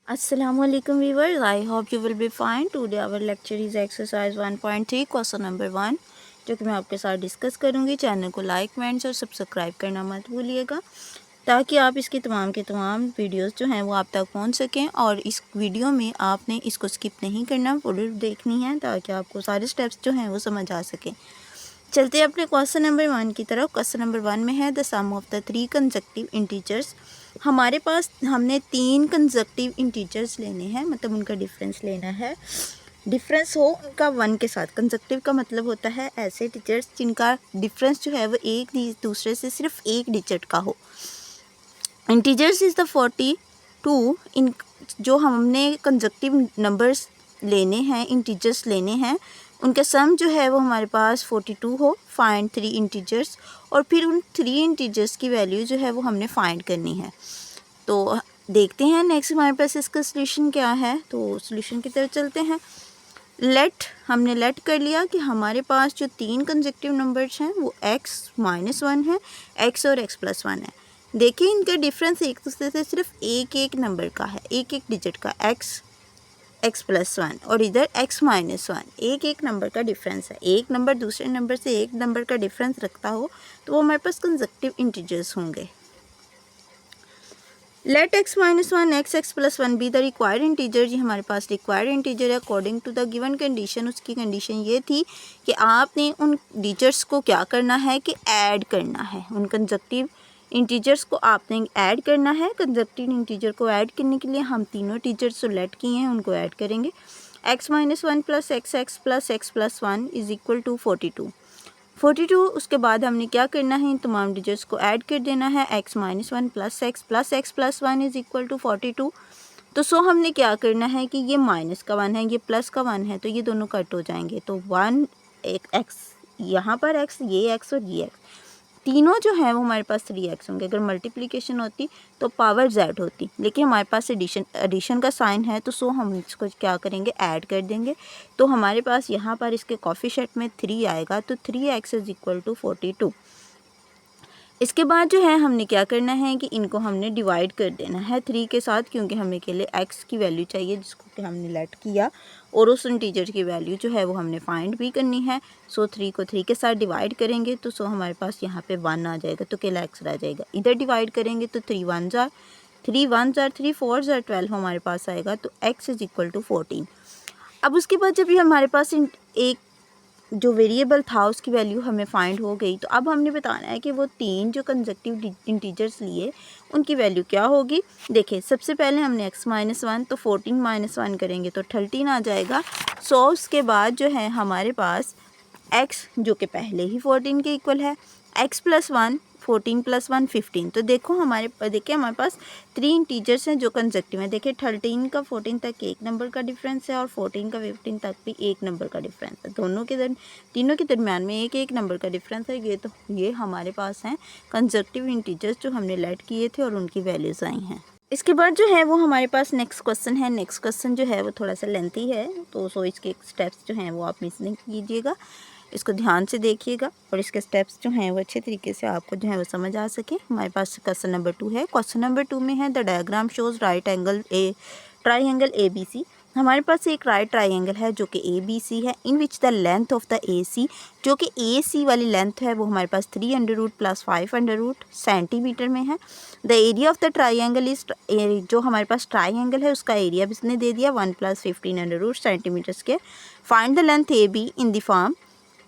Assalamualaikum viewers, I hope you will be fine. Today our lecture is exercise 1.3 question number 1 जो कि मैं आपके साथ डिस्कस करूंगी। चैनल को लाइक कमेंट्स और सब्सक्राइब करना मत भूलिएगा ताकि आप इसकी तमाम के तमाम वीडियोस जो हैं वो आप तक पहुंच सकें। और इस वीडियो में आपने इसको स्किप नहीं करना, पूरी देखनी है ताकि आपको सारे स्टेप्स जो हैं वो समझ आ सकें। चलते हैं अपने क्वेश्चन नंबर 1 की तरफ। क्वेश्चन नंबर 1 में है the sum of the 3 consecutive integers. हमारे पास हमने 3 कंसेक्यूटिव इंटीजर्स लेने हैं, मतलब उनका डिफरेंस लेना है। डिफरेंस हो उनका 1 के साथ। कंसेक्यूटिव का मतलब होता है ऐसे टीचर्स जिनका डिफरेंस जो है वो एक दूसरे से सिर्फ एक डिजिट का हो। इंटीजर्स इज़ द 42 इन जो हमने कंसेक्यूटिव नंबर्स लेने हैं, इंटीजर्स लेने हैं, उनका सम जो है वो हमारे पास 42 हो। फाइंड 3 इंटीजर्स, और फिर उन 3 इंटीजर्स की वैल्यू जो है वो हमने फाइंड करनी है। तो देखते हैं नेक्स्ट हमारे पास इसका सोल्यूशन क्या है। तो सोल्यूशन की तरफ चलते हैं। हमने लेट कर लिया कि हमारे पास जो 3 कंसेक्यूटिव नंबर्स हैं वो x-1 है, x और x+1 है। देखिए इनका डिफरेंस एक दूसरे से सिर्फ एक नंबर का है, एक डिजिट का, x+1 और इधर x-1, एक नंबर का डिफरेंस है। एक नंबर दूसरे नंबर से एक नंबर का डिफरेंस रखता हो तो वो हमारे पास कंसेक्यूटिव इंटीजर्स होंगे। Let x-1 x+1 be the required integer. ये हमारे पास रिक्वायर्ड इंटीजर है according to the given condition. उसकी कंडीशन ये थी कि आपने उन डिजिट्स को क्या करना है कि ऐड करना है। उन कंसेक्यूटिव इंटीजर्स को आपने ऐड करना है। कंसेक्यूटिव इंटीजर को ऐड करने के लिए हम तीनों टीचर्स जो लेट किए हैं उनको ऐड करेंगे। x-1 plus x plus x+1 is equal to 42। उसके बाद हमने क्या करना है, इन तमाम डिजिट्स को ऐड कर देना है। x-1 plus x+1 is equal to 42। तो हमने क्या करना है कि ये माइनस का 1 है, ये प्लस का 1 है, तो ये दोनों कट हो जाएंगे। तो 1 एक x, यहाँ पर x, ये x और ये x, तीनों जो है वो हमारे पास 3x होंगे। अगर मल्टीप्लिकेशन होती तो पावर z होती, लेकिन हमारे पास एडिशन का साइन है तो हम इसको क्या करेंगे, ऐड कर देंगे। तो हमारे पास यहाँ पर इसके कोफिशिएंट में 3 आएगा, तो 3x इज इक्वल टू 42। इसके बाद जो है हमने क्या करना है कि इनको हमने डिवाइड कर देना है 3 के साथ, क्योंकि हमें के लिए x की वैल्यू चाहिए जिसको कि हमने लेट किया, और उस इंटीजर की वैल्यू जो है वो हमने फाइंड भी करनी है। 3 को 3 के साथ डिवाइड करेंगे तो हमारे पास यहाँ पे 1 आ जाएगा, तो केवल x रह जाएगा। इधर डिवाइड करेंगे तो 3 1 जार 3 4 जार 12 हमारे पास आएगा, तो x इज इक्वल टू 14। अब उसके बाद जब ये हमारे पास एक जो वेरिएबल था उसकी वैल्यू हमें फाइंड हो गई, तो अब हमने बताना है कि वो 3 जो कंसेक्यूटिव इंटीजर्स लिए उनकी वैल्यू क्या होगी। देखिए सबसे पहले हमने x-1, तो 14 - 1 करेंगे तो 13 आ जाएगा। उसके बाद जो है हमारे पास x जो कि पहले ही 14 के इक्वल है, x+1 14 + 1 15। तो देखिए हमारे पास 3 इंटीजर्स हैं जो कंसेक्यूटिव हैं। देखिए 13 का 14 तक एक नंबर का डिफरेंस है और 14 का 15 तक भी एक नंबर का डिफरेंस है। तीनों के दरमियान में एक नंबर का डिफरेंस है। ये हमारे पास हैं कंसेक्यूटिव इंटीजर्स जो हमने लेट किए थे और उनकी वैल्यूज़ आई हैं। इसके बाद जो है वो हमारे पास नेक्स्ट क्वेश्चन है। नेक्स्ट क्वेश्चन जो है वो थोड़ा सा लेंथी है, तो इसके स्टेप्स जो हैं वो आप मिस नहीं कीजिएगा, इसको ध्यान से देखिएगा और इसके स्टेप्स जो हैं वो अच्छे तरीके से आपको जो है वो समझ आ सके। हमारे पास क्वेश्चन नंबर 2 है। क्वेश्चन नंबर 2 में है the diagram shows triangle ABC। हमारे पास एक राइट ट्राइंगल है जो कि ABC है, in which the length of the AC, जो कि AC वाली लेंथ है वो हमारे पास 3 + 5 सेंटीमीटर में है। The area of the triangle is, जो हमारे पास ट्राइंगल है उसका एरिया भी इसने दे दिया 1 + 15 centimetre square. Find the length AB in the form.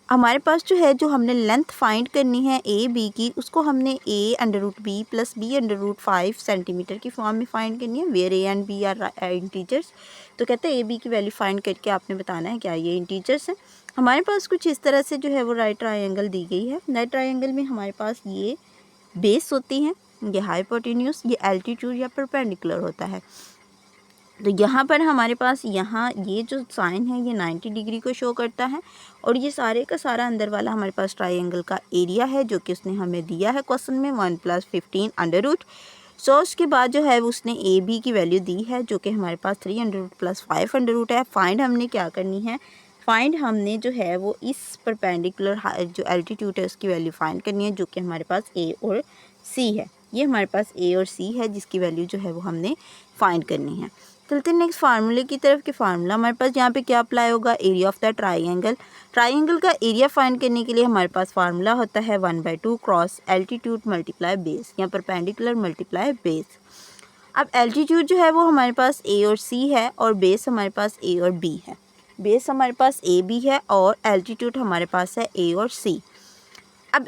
हमारे पास जो है, जो हमने लेंथ फाइंड करनी है AB की, उसको हमने A√B + B√5 सेंटीमीटर की फॉर्म में फाइंड करनी है, where A and B are integers. तो कहते हैं AB की वैल्यू फाइंड करके आपने बताना है क्या ये इंटीजर्स हैं। हमारे पास कुछ इस तरह से जो है वो राइट ट्रायंगल दी गई है। राइट ट्रायंगल में हमारे पास ये बेस होती हैं, ये हाइपोटेन्यूज, ये एल्टीट्यूड या परपेंडिकुलर होता है। तो यहाँ पर हमारे पास ये जो साइन है ये 90 डिग्री को शो करता है, और ये सारे का सारा अंदर वाला हमारे पास ट्राइंगल का एरिया है जो कि उसने हमें दिया है क्वेश्चन में 1 + 15 √। उसके बाद जो है उसने AB की वैल्यू दी है जो कि हमारे पास 300 + 500 है। फाइंड हमने क्या करनी है, फाइंड हमने जो है वो इस परपेंडिकुलर जो एल्टीट्यूड है उसकी वैल्यू फाइंड करनी है, जो कि हमारे पास A और C है। ये हमारे पास A और C है जिसकी वैल्यू जो है वो हमने फाइंड करनी है। चलते हैं नेक्स्ट फार्मूले की तरफ कि फार्मूला हमारे पास यहाँ पे क्या अप्लाई होगा, area of the triangle. Triangle का एरिया फाइंड करने के लिए हमारे पास फार्मूला होता है 1/2 क्रॉस एल्टीट्यूड मल्टीप्लाई बेस, या परपेंडिकुलर मल्टीप्लाई बेस। अब एल्टीट्यूड जो है वो हमारे पास ए और सी है और बेस हमारे पास ए और बी है। बेस हमारे पास ए बी है और एल्टीट्यूड हमारे पास है ए और सी। अब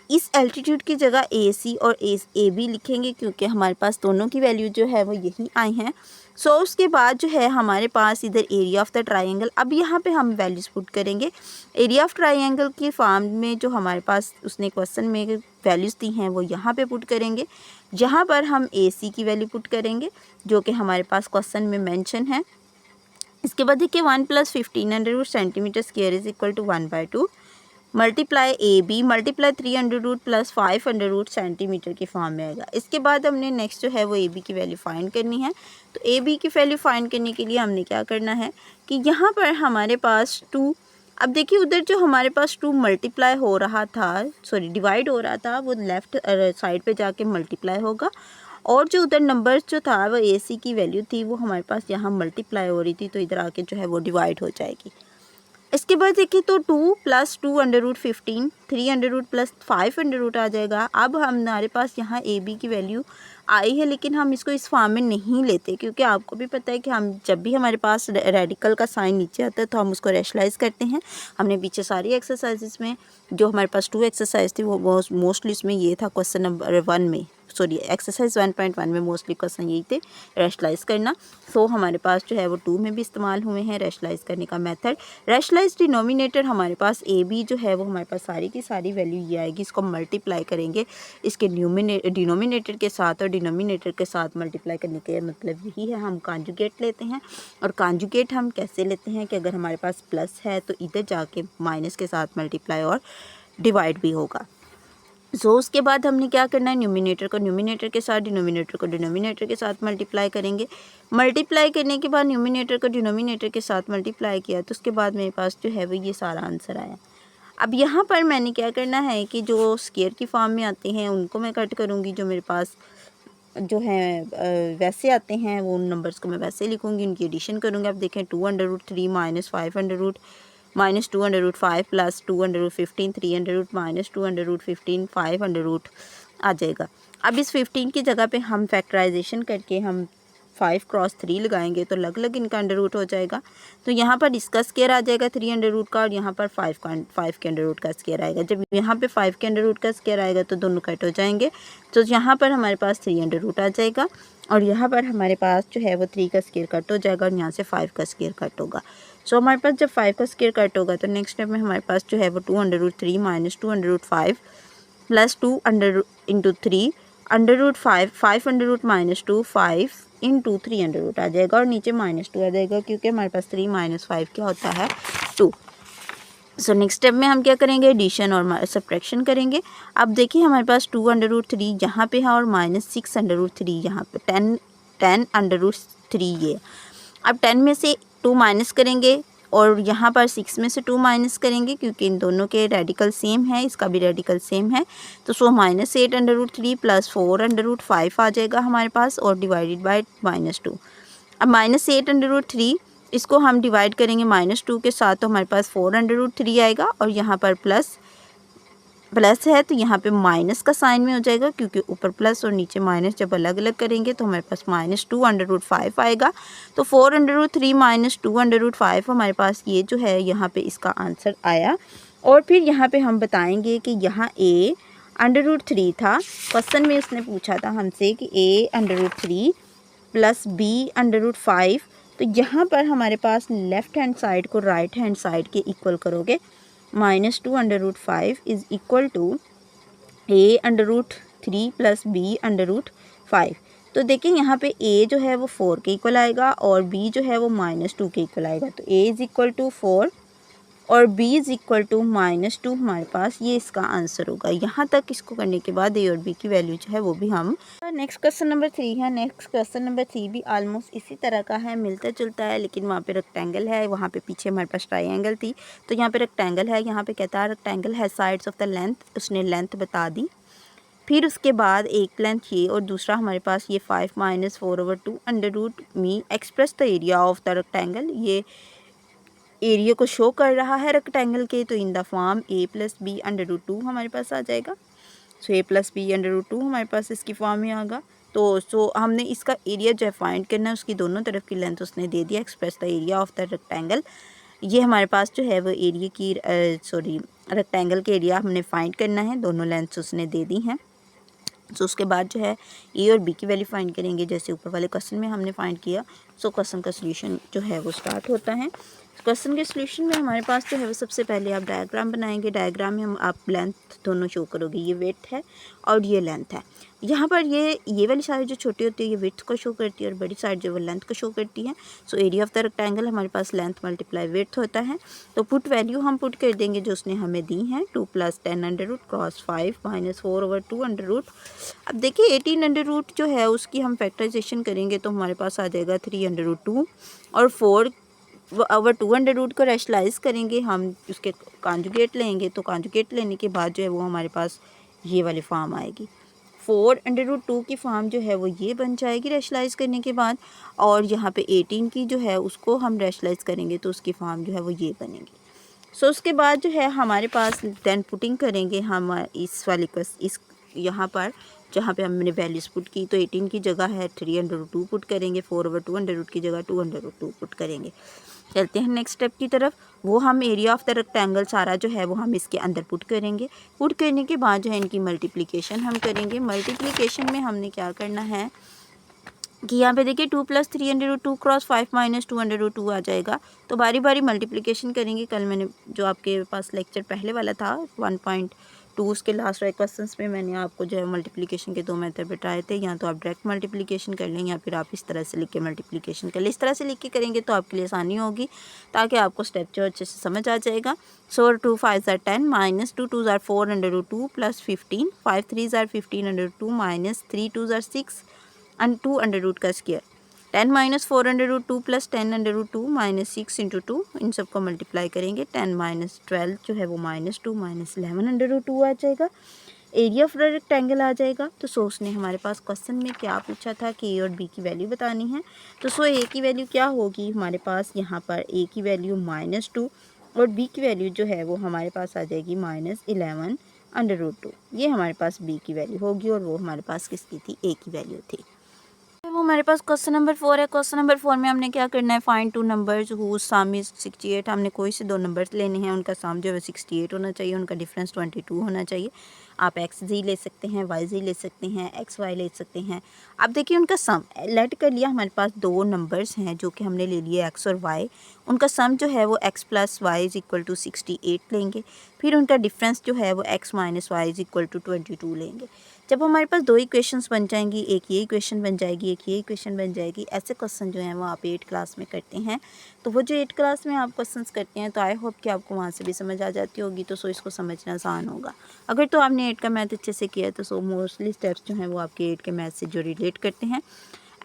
इस एल्टीट्यूड की जगह ए सी और ए बी लिखेंगे क्योंकि हमारे पास दोनों की वैल्यू जो है वो यही आई हैं। सो उसके बाद जो है हमारे पास इधर एरिया ऑफ द ट्राइंगल, अब यहाँ पे हम वैल्यूज़ पुट करेंगे। एरिया ऑफ ट्राइंगल की फॉर्म में जो हमारे पास उसने क्वेश्चन में वैल्यूज़ दी हैं वो यहाँ पे पुट करेंगे। यहाँ पर हम ए सी की वैल्यू पुट करेंगे जो कि हमारे पास क्वेश्चन में मेंशन है। इसके बाद देखिए 1 + 1500 centimetre square is equal to 1/2 multiply A B multiply 300 + 500 centimetre की फॉर्म में आएगा। इसके बाद हमने नेक्स्ट जो है वो ए बी की वैल्यू फाइंड करनी है। तो ए बी की वैल्यू फाइंड करने के लिए हमने क्या करना है कि यहाँ पर हमारे पास 2, अब देखिए उधर जो हमारे पास 2 मल्टीप्लाई हो रहा था, सॉरी डिवाइड हो रहा था, वो लेफ़्ट साइड पे जाके मल्टीप्लाई होगा, और जो उधर नंबर्स जो था वो ए सी की वैल्यू थी वो हमारे पास यहाँ मल्टीप्लाई हो रही थी, तो इधर आके जो है वो डिवाइड हो जाएगी। इसके बाद देखिए तो 2 + 2 √15 300 + 500 आ जाएगा। अब हमारे पास यहाँ ए बी की वैल्यू आई है, लेकिन हम इसको इस फॉर्म में नहीं लेते क्योंकि आपको भी पता है कि हम जब भी हमारे पास रेडिकल का साइन नीचे आता है तो हम उसको रैशनलाइज करते हैं। हमने पीछे सारी एक्सरसाइजेस में जो हमारे पास 2 एक्सरसाइज थी वो मोस्टली इसमें ये था क्वेश्चन नंबर 1 में, सॉरी एक्सरसाइज 1.1 में मोस्टली क्वेश्चन यही थे रैशनलाइज करना। सो हमारे पास जो है वो 2 में भी इस्तेमाल हुए हैं रैशनलाइज करने का मेथड। रैशनलाइज डिनोमिनेटर हमारे पास ए बी जो है वो हमारे पास सारी की सारी वैल्यू ये आएगी, इसको मल्टीप्लाई करेंगे इसके डिनोमिनेटर के साथ, और डिनोमिनेटर के साथ मल्टीप्लाई करने का मतलब यही है हम कॉन्जुगेट लेते हैं। और कॉन्जुगेट हम कैसे लेते हैं कि अगर हमारे पास प्लस है तो इधर जाके माइनस के साथ मल्टीप्लाई और डिवाइड भी होगा। उसके बाद हमने क्या करना है, न्यूमिनेटर को न्यूमिनेटर के साथ, डिनोमिनेटर को डिनोमिनेटर के साथ मल्टीप्लाई करेंगे। मल्टीप्लाई करने के बाद न्यूमिनेटर को डिनोमिनेटर के साथ मल्टीप्लाई किया तो उसके बाद मेरे पास जो है वो ये सारा आंसर आया। अब यहाँ पर मैंने क्या करना है कि जो स्क्वायर की फॉर्म में आते हैं उनको मैं कट करूँगी, जो मेरे पास जो है वैसे आते हैं वो उन नंबर्स को मैं वैसे लिखूँगी, उनकी एडिशन करूँगी। अब देखें 2√3 - 500 -205 + 215 300 -215 500 आ जाएगा। अब इस 15 की जगह पे हम फैक्टराइजेशन करके हम 5 × 3 लगाएंगे तो अलग अलग इनका अंडर रूट हो जाएगा। तो यहाँ पर इसका स्क्वायर आ जाएगा 300 का, और यहाँ पर 5 के अंडर रूट का स्क्वायर आएगा। जब यहाँ पे 5 के अंडर रूट का स्क्वायर आएगा तो दोनों कट हो जाएंगे, तो यहाँ पर हमारे पास 300 आ जाएगा, और यहाँ पर हमारे पास जो है वो 3 का स्क्वायर कट हो जाएगा, और यहाँ से 5 का स्क्वायर कट होगा। सो हमारे पास जब 5 का स्क्वायर कट होगा तो नेक्स्ट स्टेप में हमारे पास जो है वो 2√3 - 205 + 2 × 3 √5 500 - 2 5 × 300 आ जाएगा, और नीचे -2 आ जाएगा क्योंकि हमारे पास 3 - 5 क्या होता है 2। सो नेक्स्ट स्टेप में हम क्या करेंगे, एडिशन और सब्ट्रैक्शन करेंगे। अब देखिए हमारे पास 2√3 यहाँ पे है और -6√3 यहाँ पे, 10√3 ये। अब 10 में से 2 माइनस करेंगे और यहाँ पर 6 में से 2 माइनस करेंगे क्योंकि इन दोनों के रेडिकल सेम है, इसका भी रेडिकल सेम है। तो सो -8√3 + 4√5 आ जाएगा हमारे पास, और डिवाइडेड बाय -2। अब -8√3 इसको हम डिवाइड करेंगे -2 के साथ, तो हमारे पास 4√3 आएगा, और यहाँ पर प्लस है तो यहाँ पे माइनस का साइन में हो जाएगा क्योंकि ऊपर प्लस और नीचे माइनस जब अलग अलग करेंगे तो हमारे पास -2√5 आएगा। तो 4√3 - 2√5 हमारे पास ये जो है यहाँ पे इसका आंसर आया। और फिर यहाँ पे हम बताएंगे कि यहाँ a √3 था, क्वेश्चन में उसने पूछा था हमसे कि a √3 + b √5, तो यहाँ पर हमारे पास लेफ़्ट हैंड साइड को राइट हैंड साइड के इक्वल करोगे, -2√5 is equal to a √3 + b √5। तो देखिए यहाँ पे a जो है वो 4 के इक्वल आएगा और b जो है वो -2 के इक्वल आएगा। तो a इज़ इक्वल टू 4 और b इज़ इक्वल टू -2 हमारे पास ये इसका आंसर होगा। यहाँ तक इसको करने के बाद a और b की वैल्यू जो है वो भी हम। नेक्स्ट क्वेश्चन नंबर 3 है। नेक्स्ट क्वेश्चन नंबर 3 भी ऑलमोस्ट इसी तरह का है, मिलता जुलता है, लेकिन वहाँ पे रेक्टेंगल है, वहाँ पे पीछे हमारे पास ट्राइंगल थी, तो यहाँ पे रेक्टेंगल है। यहाँ पे कहता है रेक्टेंगल है साइड्स ऑफ द लेंथ, उसने लेंथ बता दी। फिर उसके बाद एक लेंथ ये और दूसरा हमारे पास ये 5 - 4/2 under root me express the area of the rectangle. ये एरिया को शो कर रहा है रेक्टेंगल के, तो in the form a + b under root 2 हमारे पास आ जाएगा। So a + b under root 2 हमारे पास इसकी फॉर्म में आएगा। तो हमने इसका एरिया जो है फाइंड करना है, उसकी दोनों तरफ की लेंथ उसने दे दिया, express the area of the rectangle. ये हमारे पास जो है वो एरिया की रेक्टेंगल के एरिया हमने फाइंड करना है, दोनों लेंथ्स उसने दे दी हैं। सो उसके बाद जो है ए और बी की वैल्यू फाइंड करेंगे, जैसे ऊपर वाले क्वेश्चन में हमने फाइंड किया। सो क्वेश्चन का सोल्यूशन जो है वो स्टार्ट होता है। क्वेश्चन के सोल्यूशन में हमारे पास जो है वो सबसे पहले आप डायग्राम बनाएंगे। डायग्राम में हम आप लेंथ दोनों शो करोगे, ये विड्थ है और ये लेंथ है। यहाँ पर ये वाली साइड जो छोटी होती है ये विड्थ को शो करती है और बड़ी साइड जो वो लेंथ को शो करती है। So area of the rectangle हमारे पास लेंथ मल्टीप्लाई विड्थ होता है। तो पुट वैल्यू हम पुट कर देंगे जो उसने हमें दी है, 2 + 10 under root cross 5 - 4/2 under root. अब देखिए 18 अंडर रूट जो है उसकी हम फैक्टराइजेशन करेंगे तो हमारे पास आ जाएगा 3 अंडर रूट 2 और 4/2 अंडर रूट को रैशनलाइज करेंगे हम, उसके कॉन्जुगेट लेंगे। तो कॉन्जुगेट लेने के बाद जो है वो हमारे पास ये वाली फॉर्म आएगी। 4 अंडर रूट 2 की फॉर्म जो है वो ये बन जाएगी रैशनलाइज करने के बाद, और यहाँ पे 18 की जो है उसको हम रैशनलाइज करेंगे तो उसकी फॉर्म जो है वो ये बनेगी। सो उसके बाद जो है हमारे पास देन पुटिंग करेंगे हम इस वाली को इस यहाँ पर जहाँ पे हमने वैल्यूज़ पुट की, तो 18 की जगह है 3 अंडर रूट 2 पुट करेंगे, 4/2 अंडर रूट की जगह 2 अंडर रूट 2 पुट करेंगे। चलते हैं नेक्स्ट स्टेप की तरफ। वो हम एरिया ऑफ द रेक्टेंगल सारा जो है वो हम इसके अंदर पुट करेंगे। पुट करने के बाद जो है इनकी मल्टीप्लिकेशन हम करेंगे। मल्टीप्लिकेशन में हमने क्या करना है कि यहाँ पे देखिए 2 + 3 under root 2 cross 5 - 2 under root 2 आ जाएगा। तो बारी बारी मल्टीप्लिकेशन करेंगे। कल मैंने जो आपके पास लेक्चर पहले वाला था 1.2 उसके लास्ट वाले क्वेश्चंस में मैंने आपको जो है मल्टीप्लिकेशन के 2 मेथड बताए थे। या तो आप डायरेक्ट मल्टीप्लिकेशन कर लें या फिर आप इस तरह से लिख के मल्टीप्लिकेशन कर लें। इस तरह से लिख के करेंगे तो आपके लिए आसानी होगी, ताकि आपको स्टेप जो अच्छे से समझ आ जाएगा। सो 2 × 5 = 10 - 2 × 2 = 4 under root 2 + 15 5 × 3 = 15 under root 2 - 3 × 2 = 6 and 2 under root का square. 10 - 4 under root 2 + 10 under root 2 - 6 × 2 इन सबको मल्टीप्लाई करेंगे। 10 - 12 जो है वो -2 - 11 अंडर रूट 2 आ जाएगा। एरिया ऑफ रेक्टेंगल आ जाएगा। तो सोर्स ने हमारे पास क्वेश्चन में क्या पूछा था कि ए और बी की वैल्यू बतानी है। तो सो ए की वैल्यू क्या होगी हमारे पास, यहाँ पर ए की वैल्यू -2 और बी की वैल्यू जो है वो हमारे पास आ जाएगी -11 अंडर रूट 2। ये हमारे पास बी की वैल्यू होगी और वो हमारे पास किसकी थी, ए की वैल्यू थी। वो हमारे पास क्वेश्चन नंबर 4 है। क्वेश्चन नंबर 4 में हमने क्या करना है, find 2 numbers whose sum is 68। हमने कोई से 2 नंबर्स लेने हैं, उनका सम जो है 68 होना चाहिए, उनका डिफरेंस 22 होना चाहिए। आप एक्स जी ले सकते हैं, वाई जी ले सकते हैं, एक्स वाई ले सकते हैं। अब देखिए उनका सम लेट कर लिया, हमारे पास 2 नंबर्स हैं जो कि हमने ले लिए एक्स और वाई। उनका सम जो है वो x + y = 68 लेंगे। फिर उनका डिफरेंस जो है वो x - y = 22 लेंगे। जब हमारे पास 2 इक्वेशंस बन जाएंगी, एक ये इक्वेशन बन जाएगी, एक ये इक्वेशन बन जाएगी। ऐसे क्वेश्चन जो हैं वो आप 8 क्लास में करते हैं। तो वो जो 8 क्लास में आप क्वेश्चंस करते हैं तो आई होप कि आपको वहाँ से भी समझ आ जाती होगी, तो सो इसको समझना आसान होगा। अगर तो आपने 8 का मैथ अच्छे से किया है तो सो मोस्टली स्टेप्स जो हैं वो आपके 8 के मैथ से जो रिलेट करते हैं।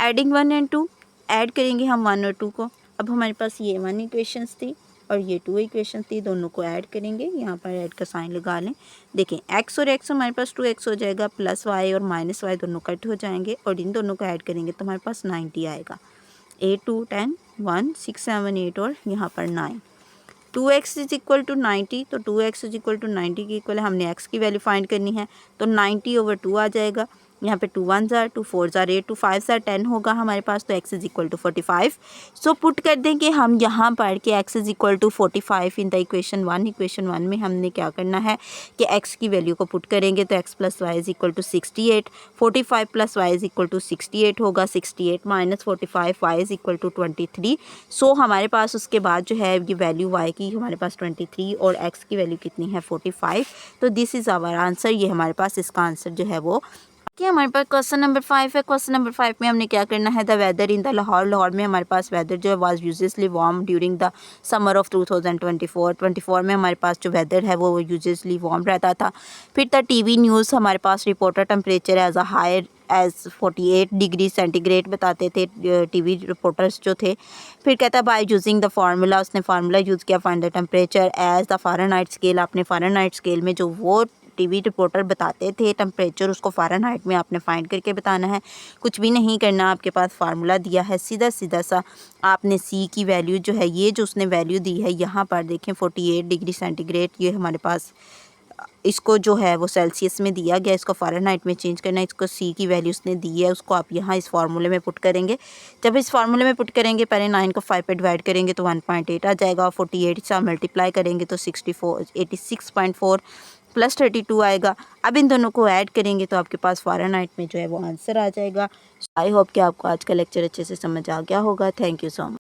एडिंग 1 और 2 ऐड करेंगे हम 1 और 2 को। अब हमारे पास ये 1 इक्वेशंस थी और ये 2 इक्वेशन थी, दोनों को ऐड करेंगे। यहाँ पर ऐड का साइन लगा लें। देखें x और x हमारे पास 2x हो जाएगा, प्लस y और माइनस y दोनों कट हो जाएंगे और इन दोनों को ऐड करेंगे तो हमारे पास 90 आएगा। 8 2 10 1 6 7 8 और यहाँ पर 9। 2x = 90, तो 2x = 90 के इक्वल हमने x की वैल्यू फाइंड करनी है, तो 90/2 आ जाएगा। यहाँ पे 2 1 जार 2 4 जार 8 2 5 जार 10 होगा हमारे पास, तो x = 45। सो पुट कर देंगे हम यहाँ पर कि x = 45 in the equation 1। Equation 1 में हमने क्या करना है कि x की वैल्यू को पुट करेंगे तो x + y = 68। 45 + y = 68 होगा। 68 - 45 y = 23। सो हमारे पास उसके बाद जो है ये वैल्यू y की हमारे पास 23 और x की वैल्यू कितनी है 45। तो दिस इज़ आवर आंसर। ये हमारे पास इसका आंसर जो है वो कि हमारे पास क्वेश्चन नंबर 5 है। क्वेश्चन नंबर 5 में हमने क्या करना है, the weather in the Lahore. Lahore में हमारे पास वेदर जो है was usually warm during the summer of 2024 में हमारे पास जो वेदर है वो यूजुअसली वार्म रहता था। फिर द टीवी न्यूज़ हमारे पास reporter temperature as a higher as 48 degree centigrade बताते थे टीवी रिपोर्टर्स जो थे। फिर कहता है बाय यूजिंग द फार्मूला, उसने फार्मूला यूज़ किया find the temperature as the Fahrenheit scale. आपने फ़ारेनहाइट स्केल में जो वो टीवी रिपोर्टर बताते थे टेम्परेचर, उसको फ़ारेनहाइट में आपने फाइंड करके बताना है। कुछ भी नहीं करना, आपके पास फार्मूला दिया है, सीधा सीधा सा आपने सी की वैल्यू जो है, ये जो उसने वैल्यू दी है यहाँ पर देखें 48 डिग्री सेंटीग्रेड, ये हमारे पास इसको जो है वो सेल्सियस में दिया गया, इसको फ़ारेनहाइट में चेंज करना है। इसको सी की वैल्यू उसने दी है, उसको आप यहाँ इस फार्मूले में पुट करेंगे। जब इस फार्मूले में पुट करेंगे, पहले 9 को 5 पे डिवाइड करेंगे तो 1.8 आ जाएगा, 48 से मल्टीप्लाई करेंगे तो 86.4 प्लस 32 आएगा। अब इन दोनों को ऐड करेंगे तो आपके पास फ़ारेनहाइट में जो है वो आंसर आ जाएगा। आई होप कि आपको आज का लेक्चर अच्छे से समझ आ गया होगा। Thank you so much.